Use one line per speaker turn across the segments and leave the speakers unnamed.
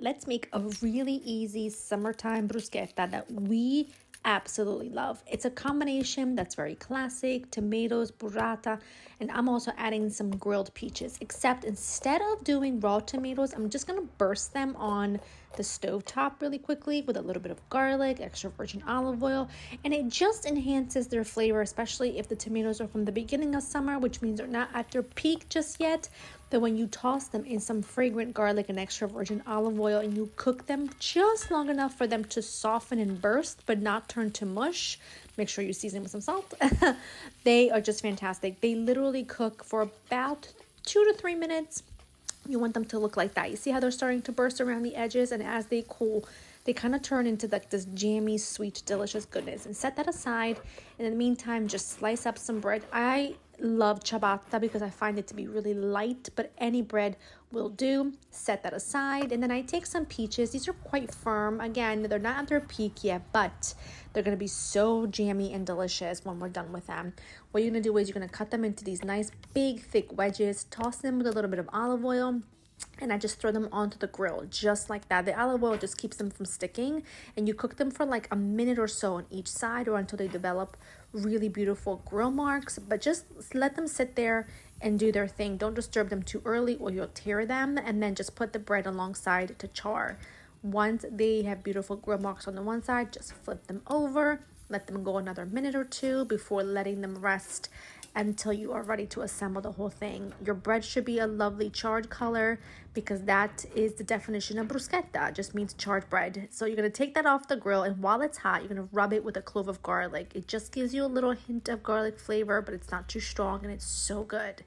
let's make a really easy summertime bruschetta that we absolutely love. It's a combination that's very classic: tomatoes, burrata, and I'm also adding some grilled peaches. Except instead of doing raw tomatoes, I'm just gonna burst them on the stove top really quickly with a little bit of garlic, extra virgin olive oil, and it just enhances their flavor, especially if the tomatoes are from the beginning of summer, which means they're not at their peak just yet. But when you toss them in some fragrant garlic and extra virgin olive oil and you cook them just long enough for them to soften and burst but not turn to mush, make sure you season with some salt. They are just fantastic. They literally cook for about 2 to 3 minutes. You want them to look like that. You see how they're starting to burst around the edges, and as they cool, they kind of turn into like this jammy, sweet, delicious goodness. And set that aside. And in the meantime, just slice up some bread. I love ciabatta because I find it to be really light, but any bread will do. Set that aside. And then I take some peaches. These are quite firm. Again, they're not at their peak yet, but they're going to be so jammy and delicious when we're done with them. What you're going to do is you're going to cut them into these nice, big, thick wedges, toss them with a little bit of olive oil, and I just throw them onto the grill just like that. The olive oil just keeps them from sticking, and you cook them for like a minute or so on each side or until they develop really beautiful grill marks. But just let them sit there and do their thing. Don't disturb them too early or you'll tear them, and then just put the bread alongside to char. Once they have beautiful grill marks on the one side, just flip them over, let them go another minute or two before letting them rest until you are ready to assemble the whole thing. Your bread should be a lovely charred color because that is the definition of bruschetta. It just means charred bread. So you're going to take that off the grill, and while it's hot, you're going to rub it with a clove of garlic. It just gives you a little hint of garlic flavor, but it's not too strong, and it's so good.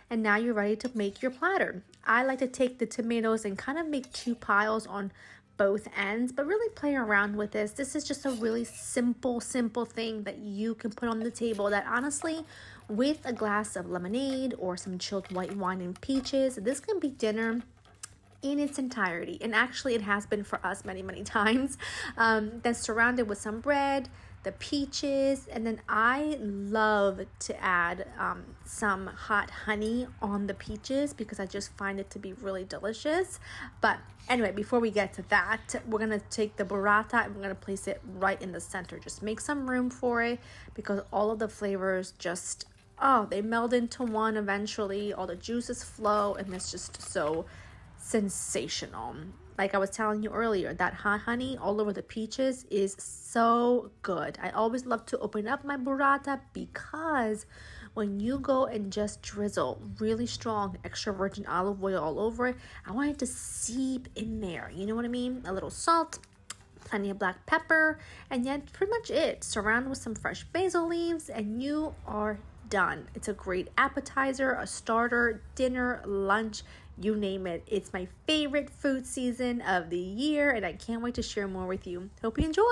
And now you're ready to make your platter. I like to take the tomatoes and kind of make 2 piles on both ends, but really play around with this. This is just a really simple thing that you can put on the table that honestly, with a glass of lemonade or some chilled white wine and peaches, this can be dinner in its entirety. And actually it has been for us many times. Then surrounded with some bread, the peaches, and then I love to add some hot honey on the peaches because I just find it to be really delicious. But anyway, before we get to that, we're gonna take the burrata and we're gonna place it right in the center. Just make some room for it because all of the flavors just, they meld into one eventually. All the juices flow, and it's just so sensational. Like I was telling you earlier, that hot honey all over the peaches is so good. I always love to open up my burrata because when you go and just drizzle really strong extra virgin olive oil all over it, I want it to seep in there. You know what I mean? A little salt, plenty of black pepper, and yet pretty much it. Surround with some fresh basil leaves and you are done. It's a great appetizer, a starter, dinner, lunch, you name it. It's my favorite food season of the year, and I can't wait to share more with you. Hope you enjoy.